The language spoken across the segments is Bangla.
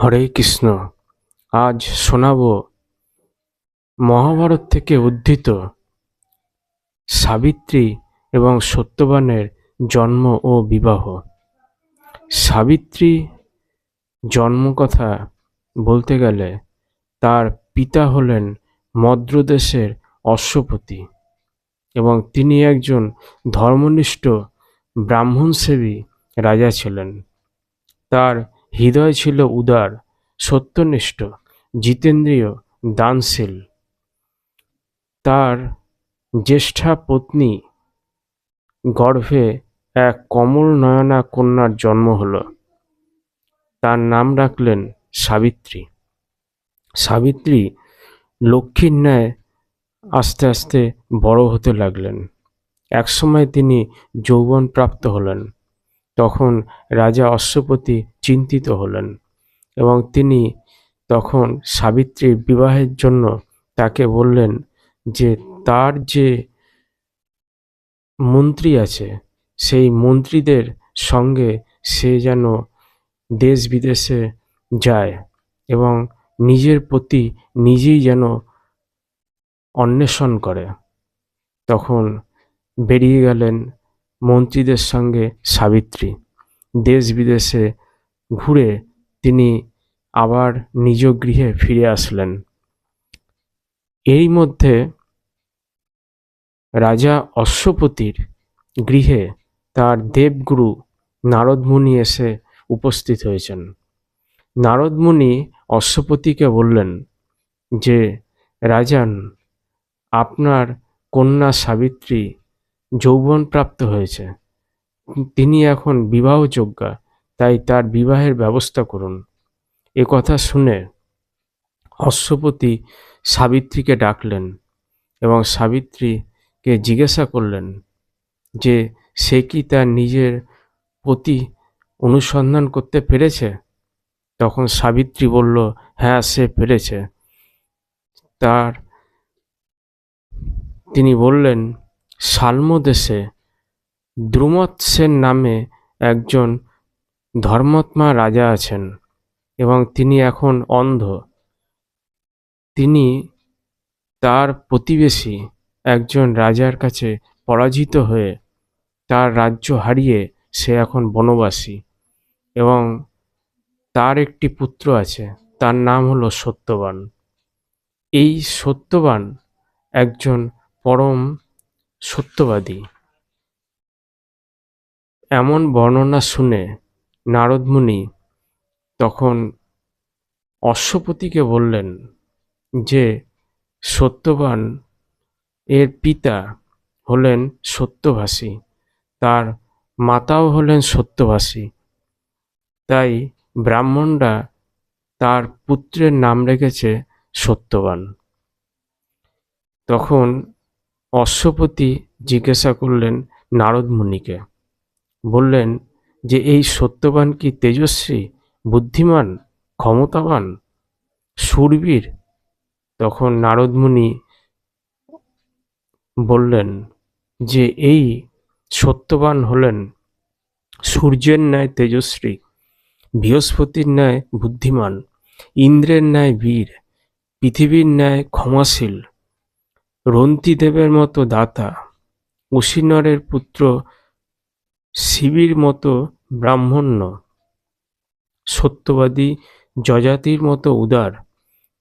হরে কৃষ্ণ। আজ শোনাব মহাভারত থেকে উদ্ধৃত সাবিত্রী এবং সত্যবানের জন্ম ও বিবাহ। সাবিত্রী জন্মকথা বলতে গেলে তার পিতা হলেন মদ্রদেশের অশ্বপতি এবং তিনি একজন ধর্মনিষ্ঠ ব্রাহ্মণসেবী রাজা ছিলেন। তার হৃদয় ছিল উদার, সত্যনিষ্ঠ, জিতেন্দ্রিয়, দানশীল। তার জ্যেষ্ঠা পত্নী গর্ভে এক কমল নয়না কন্যার জন্ম হল। তার নাম রাখলেন সাবিত্রী। সাবিত্রী লক্ষ্মীর ন্যায় আস্তে আস্তে বড় হতে লাগলেন। একসময় তিনি যৌবন প্রাপ্ত হলেন। তখন রাজা অশ্বপতি চিন্তিত হলেন এবং তিনি তখন সাবিত্রীর বিবাহের জন্য তাকে বললেন যে তার যে মন্ত্রী আছে সেই মন্ত্রীদের সঙ্গে সে যেন দেশ বিদেশে যায় এবং নিজের প্রতি নিজেই যেন অন্বেষণ করে। তখন বেরিয়ে গেলেন মন্ত্রীদের সঙ্গে সাবিত্রী। দেশ বিদেশে ঘুরে তিনি আবার নিজ গৃহে ফিরে আসলেন। এই মধ্যে রাজা অশ্বপতির গৃহে তার দেবগুরু নারদ মুনি এসে উপস্থিত হয়েছেন। নারদ মুনি অশ্বপতিকে বললেন যে রাজান, আপনার কন্যা সাবিত্রী যৌবনপ্রাপ্ত হয়েছে, তিনি এখন বিবাহযোগ্যা, তাই তার বিবাহের ব্যবস্থা করুন। এ কথা শুনে অশ্বপতি সাবিত্রীকে ডাকলেন এবং সাবিত্রীকে জিজ্ঞাসা করলেন যে সে কি তার নিজের পতি অনুসন্ধান করতে পেরেছে। তখন সাবিত্রী বলল, হ্যাঁ, সে পেরেছে। তিনি বললেন, শাল্ম দেশে দ্রুমৎ সেন নামে একজন ধর্মাত্মা রাজা আছেন এবং তিনি এখন অন্ধ। তিনি তার প্রতিবেশী একজন রাজার কাছে পরাজিত হয়ে তার রাজ্য হারিয়ে সে এখন বনবাসী এবং তার একটি পুত্র আছে, তার নাম হলো সত্যবান। এই সত্যবান একজন পরম সত্যবাদী। এমন বর্ণনা শুনে নারদ মুনি তখন অশ্বপতিকে বললেন যে সত্যবান এর পিতা হলেন সত্যভাষী, তার মাতাও হলেন সত্যভাষী, তাই ব্রাহ্মণরা তার পুত্রের নাম রেখেছে সত্যবান। তখন অশ্বপতি জিজ্ঞাসা করলেন নারদ মুনিকে, বললেন যে এই সত্যবান কি তেজস্বী, বুদ্ধিমান, ক্ষমতাবান, শূরবীর? তখন নারদ মুনি বললেন যে এই সত্যবান হলেন সূর্যের ন্যায় তেজস্বী, বৃহস্পতির ন্যায় বুদ্ধিমান, ইন্দ্রের ন্যায় বীর, পৃথিবীর ন্যায় ক্ষমাশীল, রন্তিদেবের মতো দাতা, অসিনরের পুত্র শিবির মতো ব্রাহ্মণ্য, সত্যবাদী যযাতির মতো উদার,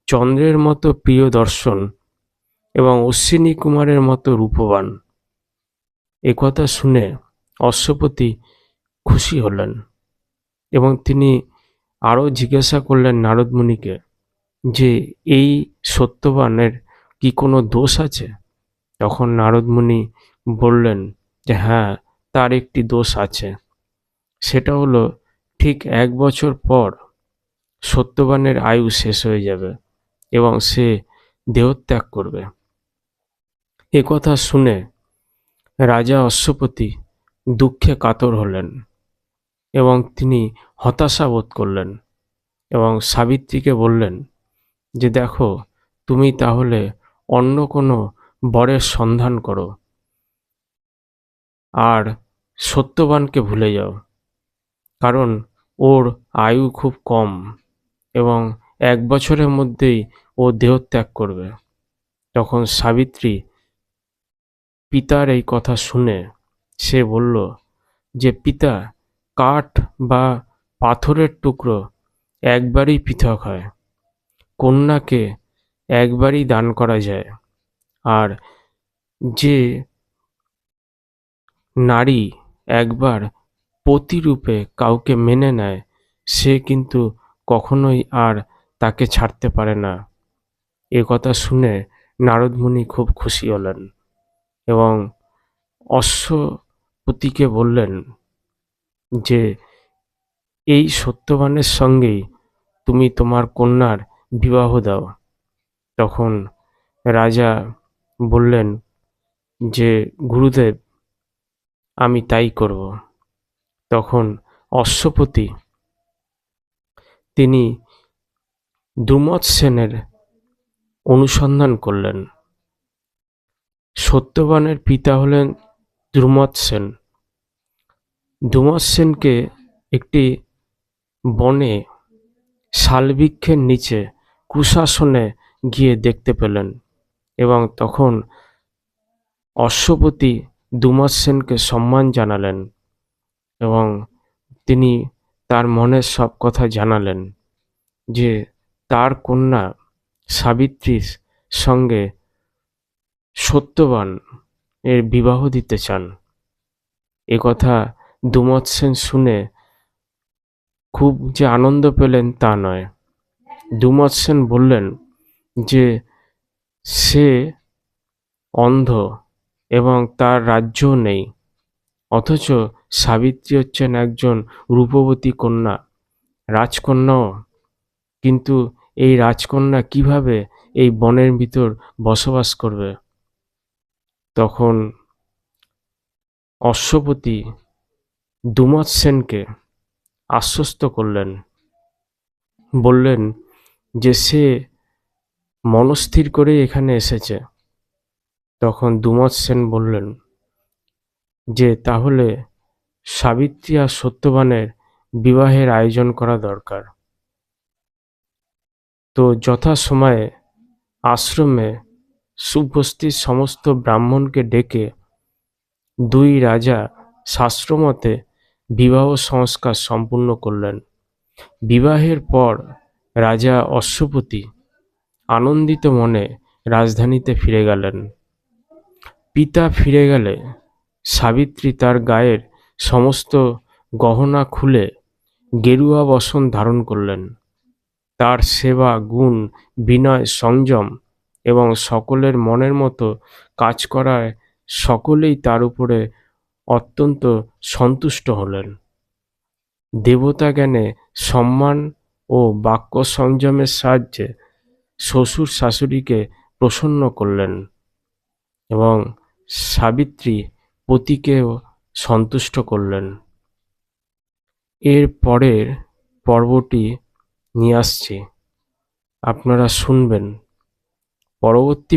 চন্দ্রের মতো প্রিয় দর্শন এবং অশ্বিনী কুমারের মতো রূপবান। একথা শুনে অশ্বপতি খুশি হলেন এবং তিনি আরও জিজ্ঞাসা করলেন নারদ মুনিকে যে এই সত্যবানের কি কোনো দোষ আছে। তখন নারদ মুনি বললেন যে হ্যাঁ, তার একটি দোষ আছে। সেটা হলো ঠিক 1 বছর পর সত্যবানের আয়ু শেষ হয়ে যাবে এবং সে দেহত্যাগ করবে। একথা শুনে রাজা অশ্বপতি দুঃখে কাতর হলেন এবং তিনি হতাশা বোধ করলেন এবং সাবিত্রীকে বললেন যে দেখো, তুমি তাহলে অন্য কোনো বরের সন্ধান করো আর সত্যবানকে ভুলে যাও, কারণ ওর আয়ু খুব কম এবং 1 বছরের মধ্যেই ও দেহত্যাগ করবে। তখন সাবিত্রী পিতার এই কথা শুনে সে বলল যে, পিতা, কাঠ বা পাথরের টুকরো একবারই পৃথক হয়, কন্যাকে একবারই দান করা যায়, আর যে নারী একবার পতিরূপে কাউকে মেনে নেয় সে কিন্তু কখনোই আর তাকে ছাড়তে পারে না। এ কথা শুনে নারদ মুনি খুব খুশি হলেন এবং অশ্বপতিকে বললেন যে, এই সত্যবানের সঙ্গেই তুমি তোমার কন্যার বিবাহ দাও। তখন রাজা বললেন যে, গুরুদেব, আমি তাই করব। তখন অশ্বপতি তিনি দ্রুমৎ সেনের অনুসন্ধান করলেন। সত্যবানের পিতা হলেন দ্রুমৎ সেন। দ্রুমৎ সেনকে একটি বনে শালবৃক্ষের নিচে কুশাসনে গিয়ে দেখতে পেলেন এবং তখন অশ্বপতি দ্রুমৎ সেনকে সম্মান জানালেন এবং তিনি তার মনের সব কথা জানালেন যে তার কন্যা সাবিত্রীর সঙ্গে সত্যবান এর বিবাহ দিতে চান। একথা দ্রুমৎ সেন শুনে খুব যে আনন্দ পেলেন তা নয়। দ্রুমৎ সেন বললেন যে সে অন্ধ এবং তার রাজ্যও নেই, অথচ সাবিত্রী হচ্ছেন একজন রূপবতী কন্যা, রাজকন্যাও, কিন্তু এই রাজকন্যা কিভাবে এই বনের ভিতর বসবাস করবে? তখন অশ্বপতি দ্রুমৎ সেনকে আশ্বস্ত করলেন, বললেন যে সে মনস্থির করে এখানে এসেছে। তখন দ্রুমৎ সেন বললেন যে তাহলে সাবিত্রী আর সত্যবানের বিবাহের আয়োজন করা দরকার। তো যথাসময়ে আশ্রমে উপস্থিত সমস্ত ব্রাহ্মণকে ডেকে দুই রাজা শাস্ত্রমতে বিবাহ সংস্কার সম্পূর্ণ করলেন। বিবাহের পর রাজা অশ্বপতি আনন্দিত মনে রাজধানীতে ফিরে গেলেন। পিতা ফিরে গেলে সাবিত্রী তার গায়ের সমস্ত গহনা খুলে গেরুয়া বসন ধারণ করলেন। তার সেবা, গুণ, বিনয়, সংযম এবং সকলের মনের মতো কাজ করায় সকলেই তার উপরে অত্যন্ত সন্তুষ্ট হলেন। দেবতা জ্ঞানে সম্মান ও বাক্য সংযমের সাহায্যে শ্বশুর শাশুড়িকে প্রসন্ন করলেন এবং সাবিত্রী পতিকেও সন্তুষ্ট করলেন। এর পরের পর্বটি নিয়ে আসছি, আপনারা শুনবেন। পরবর্তী